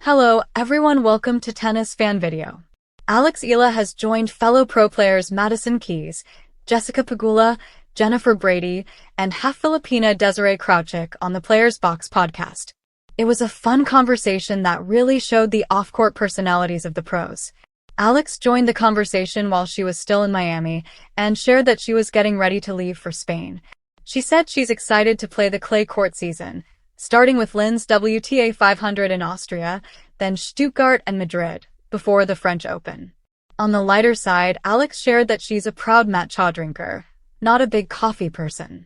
Hello, everyone. Welcome to Tennis Fan Video. Alex Eala has joined fellow pro players Madison Keys, Jessica Pegula, Jennifer Brady, and half Filipina Desiree Crouchick on the Players Box podcast. It was a fun conversation that really showed the off-court personalities of the pros. Alex joined the conversation while she was still in Miami and shared that she was getting ready to leave for Spain. She said she's excited to play the clay court season, starting with Linz WTA 500 in Austria, then Stuttgart and Madrid, before the French Open. On the lighter side, Alex shared that she's a proud matcha drinker, not a big coffee person.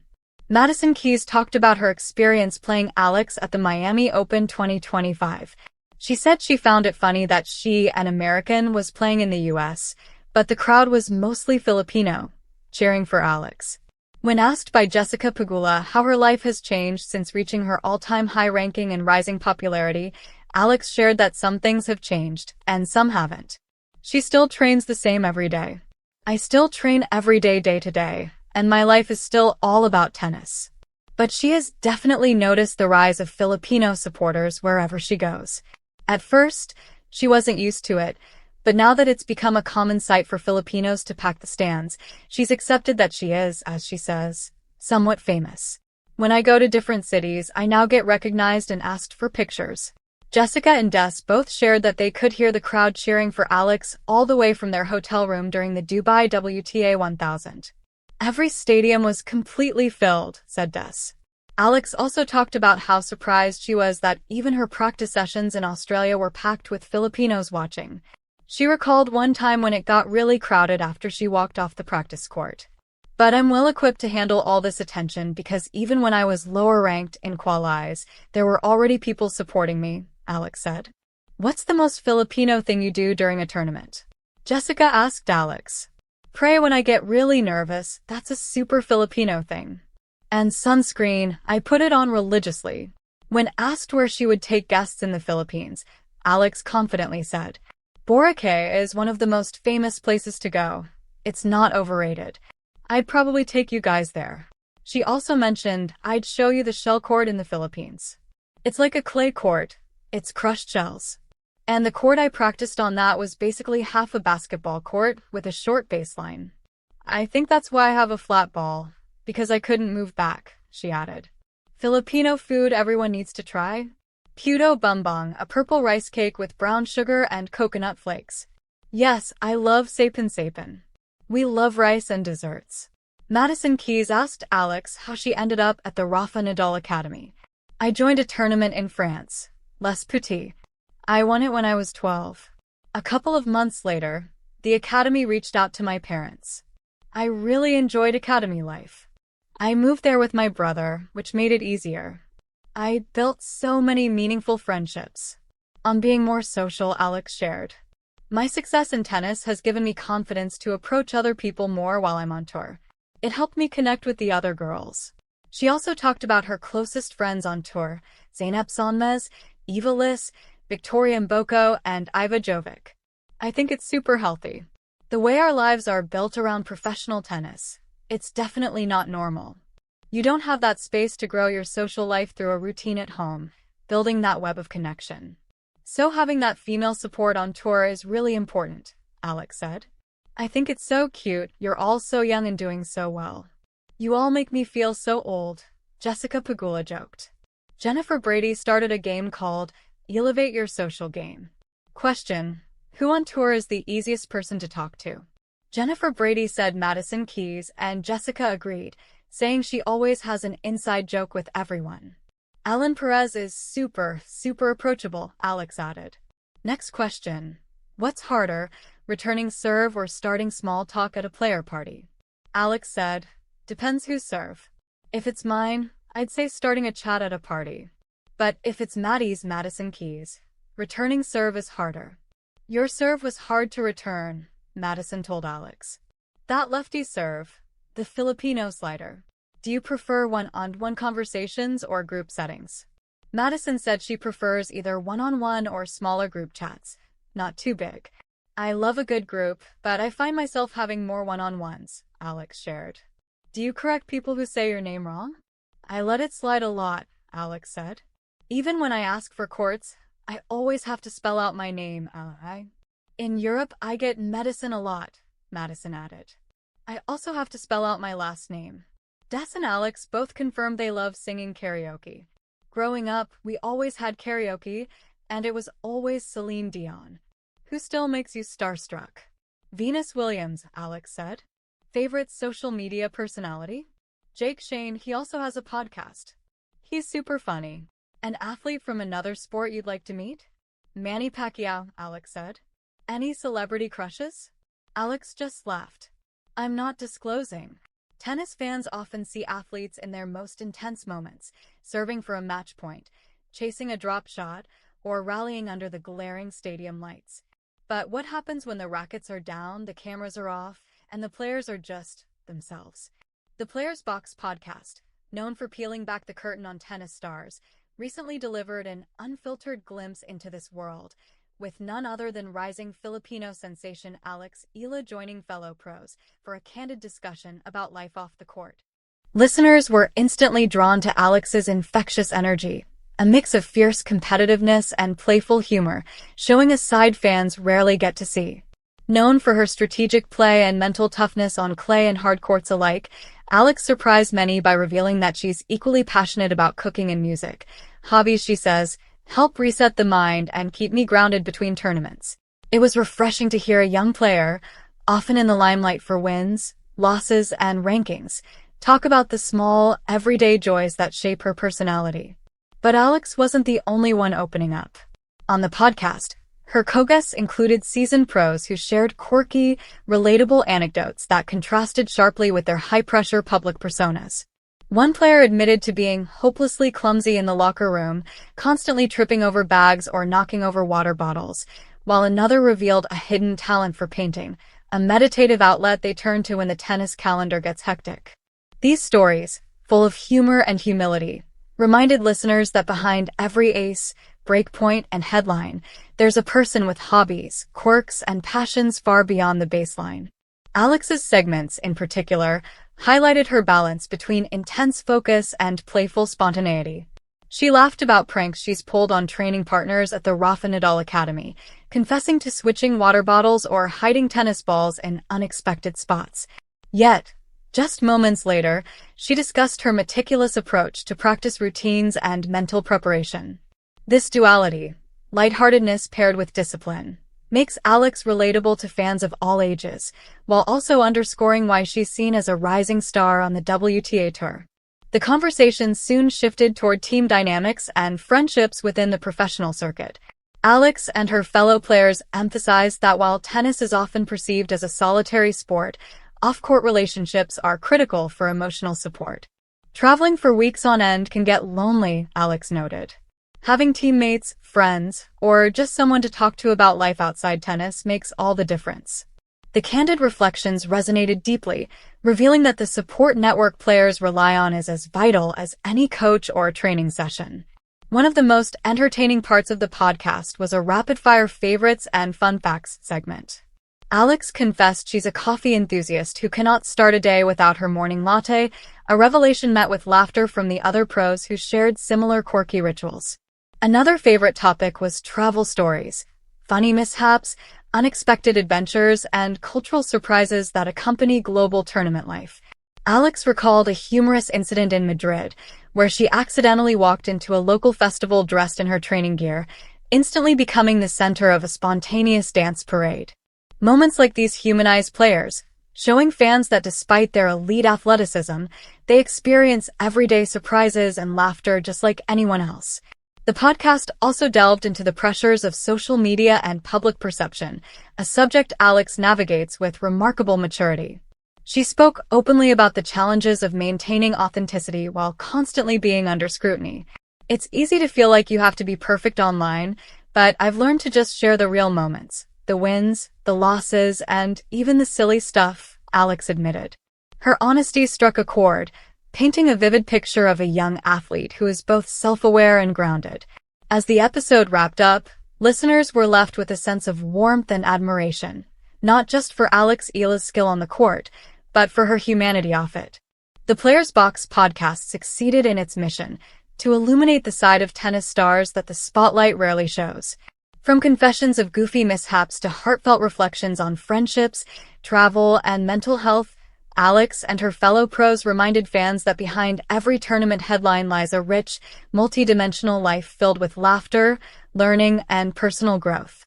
Madison Keys talked about her experience playing Alex at the Miami Open 2025. She said she found it funny that she, an American, was playing in the US, but the crowd was mostly Filipino, cheering for Alex. When asked by Jessica Pegula how her life has changed since reaching her all-time high ranking and rising popularity, Alex shared that some things have changed, and some haven't. She still trains the same every day. I still train every day to day, and my life is still all about tennis. But she has definitely noticed the rise of Filipino supporters wherever she goes. At first, she wasn't used to it, but now that it's become a common sight for Filipinos to pack the stands, she's accepted that she is, as she says, somewhat famous. When I go to different cities, I now get recognized and asked for pictures. Jessica and Des both shared that they could hear the crowd cheering for Alex all the way from their hotel room during the Dubai WTA 1000. Every stadium was completely filled, said Des. Alex also talked about how surprised she was that even her practice sessions in Australia were packed with Filipinos watching. She recalled one time when it got really crowded after she walked off the practice court. But I'm well equipped to handle all this attention because even when I was lower ranked in qualies, there were already people supporting me, Alex said. What's the most Filipino thing you do during a tournament? Jessica asked Alex. Pray when I get really nervous, that's a super Filipino thing. And sunscreen, I put it on religiously. When asked where she would take guests in the Philippines, Alex confidently said, Boracay is one of the most famous places to go. It's not overrated. I'd probably take you guys there. She also mentioned, I'd show you the shell court in the Philippines. It's like a clay court. It's crushed shells. And the court I practiced on that was basically half a basketball court with a short baseline. I think that's why I have a flat ball, because I couldn't move back, she added. Filipino food everyone needs to try? Puto bumbong, a purple rice cake with brown sugar and coconut flakes. Yes, I love sapin. We love rice and desserts. Madison Keys asked Alex how she ended up at the Rafa Nadal Academy. I joined a tournament in France, Les Petits. I won it when I was 12. A couple of months later, the academy reached out to my parents. I really enjoyed academy life. I moved there with my brother, which made it easier. I built so many meaningful friendships. On being more social, Alex shared. My success in tennis has given me confidence to approach other people more while I'm on tour. It helped me connect with the other girls. She also talked about her closest friends on tour, Zeynep Sonmez, Eva Liss, Victoria Mboko, and Iva Jovic. I think it's super healthy. The way our lives are built around professional tennis, it's definitely not normal. You don't have that space to grow your social life through a routine at home, building that web of connection. So having that female support on tour is really important, Alex said. I think it's so cute, you're all so young and doing so well. You all make me feel so old, Jessica Pegula joked. Jennifer Brady started a game called Elevate Your Social Game. Question: who on tour is the easiest person to talk to? Jennifer Brady said Madison Keys, and Jessica agreed, saying she always has an inside joke with everyone. Alan Perez is super approachable, Alex added. Next question. What's harder, returning serve or starting small talk at a player party? Alex said, depends whose serve. If it's mine, I'd say starting a chat at a party. But if it's Maddie's, Madison Keys, returning serve is harder. Your serve was hard to return, Madison told Alex. That lefty serve, the Filipino slider. Do you prefer one-on-one conversations or group settings? Madison said she prefers either one-on-one or smaller group chats, not too big. I love a good group, but I find myself having more one-on-ones, Alex shared. Do you correct people who say your name wrong? I let it slide a lot, Alex said. Even when I ask for courts, I always have to spell out my name, I. In Europe, I get medicine a lot, Madison added. I also have to spell out my last name. Des and Alex both confirmed they love singing karaoke. Growing up, we always had karaoke, and it was always Celine Dion. Who still makes you starstruck? Venus Williams, Alex said. Favorite social media personality? Jake Shane, he also has a podcast. He's super funny. An athlete from another sport you'd like to meet? Manny Pacquiao, Alex said. Any celebrity crushes? Alex just laughed. I'm not disclosing. Tennis fans often see athletes in their most intense moments, serving for a match point, chasing a drop shot, or rallying under the glaring stadium lights. But what happens when the rackets are down, the cameras are off, and the players are just themselves? The Players Box podcast, known for peeling back the curtain on tennis stars, recently delivered an unfiltered glimpse into this world, with none other than rising Filipino sensation Alex Eala joining fellow pros for a candid discussion about life off the court. Listeners were instantly drawn to Alex's infectious energy, a mix of fierce competitiveness and playful humor, showing a side fans rarely get to see. Known for her strategic play and mental toughness on clay and hard courts alike, Alex surprised many by revealing that she's equally passionate about cooking and music. Hobbies, she says, help reset the mind and keep me grounded between tournaments. It was refreshing to hear a young player, often in the limelight for wins, losses, and rankings, talk about the small, everyday joys that shape her personality. But Alex wasn't the only one opening up. On the podcast, her co-guests included seasoned pros who shared quirky, relatable anecdotes that contrasted sharply with their high-pressure public personas. One player admitted to being hopelessly clumsy in the locker room, constantly tripping over bags or knocking over water bottles, while another revealed a hidden talent for painting, a meditative outlet they turn to when the tennis calendar gets hectic. These stories, full of humor and humility, reminded listeners that behind every ace, breakpoint, and headline, there's a person with hobbies, quirks, and passions far beyond the baseline. Alex's segments, in particular, highlighted her balance between intense focus and playful spontaneity. She laughed about pranks she's pulled on training partners at the Rafa Nadal Academy, confessing to switching water bottles or hiding tennis balls in unexpected spots. Yet, just moments later, she discussed her meticulous approach to practice routines and mental preparation. This duality, lightheartedness paired with discipline, makes Alex relatable to fans of all ages, while also underscoring why she's seen as a rising star on the WTA Tour. The conversation soon shifted toward team dynamics and friendships within the professional circuit. Alex and her fellow players emphasized that while tennis is often perceived as a solitary sport, off-court relationships are critical for emotional support. Traveling for weeks on end can get lonely, Alex noted. Having teammates, friends, or just someone to talk to about life outside tennis makes all the difference. The candid reflections resonated deeply, revealing that the support network players rely on is as vital as any coach or training session. One of the most entertaining parts of the podcast was a rapid-fire favorites and fun facts segment. Alex confessed she's a coffee enthusiast who cannot start a day without her morning latte, a revelation met with laughter from the other pros who shared similar quirky rituals. Another favorite topic was travel stories, funny mishaps, unexpected adventures, and cultural surprises that accompany global tournament life. Alex recalled a humorous incident in Madrid, where she accidentally walked into a local festival dressed in her training gear, instantly becoming the center of a spontaneous dance parade. Moments like these humanize players, showing fans that despite their elite athleticism, they experience everyday surprises and laughter just like anyone else. The podcast also delved into the pressures of social media and public perception, a subject Alex navigates with remarkable maturity. She spoke openly about the challenges of maintaining authenticity while constantly being under scrutiny. It's easy to feel like you have to be perfect online, but I've learned to just share the real moments, the wins, the losses, and even the silly stuff, Alex admitted. Her honesty struck a chord, painting a vivid picture of a young athlete who is both self-aware and grounded. As the episode wrapped up, listeners were left with a sense of warmth and admiration, not just for Alex Eala's skill on the court, but for her humanity off it. The Players Box podcast succeeded in its mission, to illuminate the side of tennis stars that the spotlight rarely shows. From confessions of goofy mishaps to heartfelt reflections on friendships, travel, and mental health, Alex and her fellow pros reminded fans that behind every tournament headline lies a rich, multi-dimensional life filled with laughter, learning, and personal growth.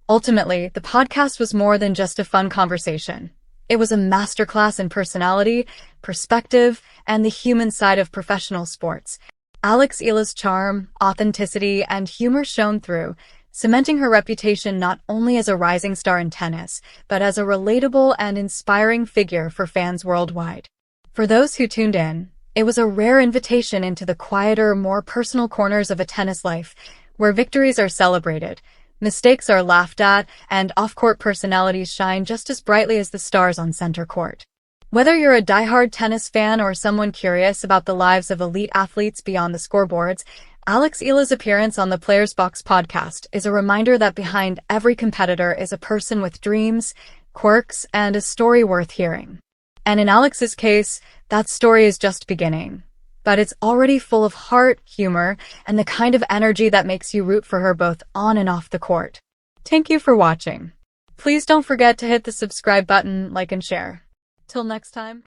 Ultimately, the podcast was more than just a fun conversation. It was a masterclass in personality, perspective, and the human side of professional sports. Alex Eala's charm, authenticity, and humor shone through, cementing her reputation not only as a rising star in tennis, but as a relatable and inspiring figure for fans worldwide. For those who tuned in, it was a rare invitation into the quieter, more personal corners of a tennis life, where victories are celebrated, mistakes are laughed at, and off-court personalities shine just as brightly as the stars on center court. Whether you're a diehard tennis fan or someone curious about the lives of elite athletes beyond the scoreboards, Alex Eala's appearance on the Players Box podcast is a reminder that behind every competitor is a person with dreams, quirks, and a story worth hearing. And in Alex's case, that story is just beginning. But it's already full of heart, humor, and the kind of energy that makes you root for her both on and off the court. Thank you for watching. Please don't forget to hit the subscribe button, like, and share. Till next time.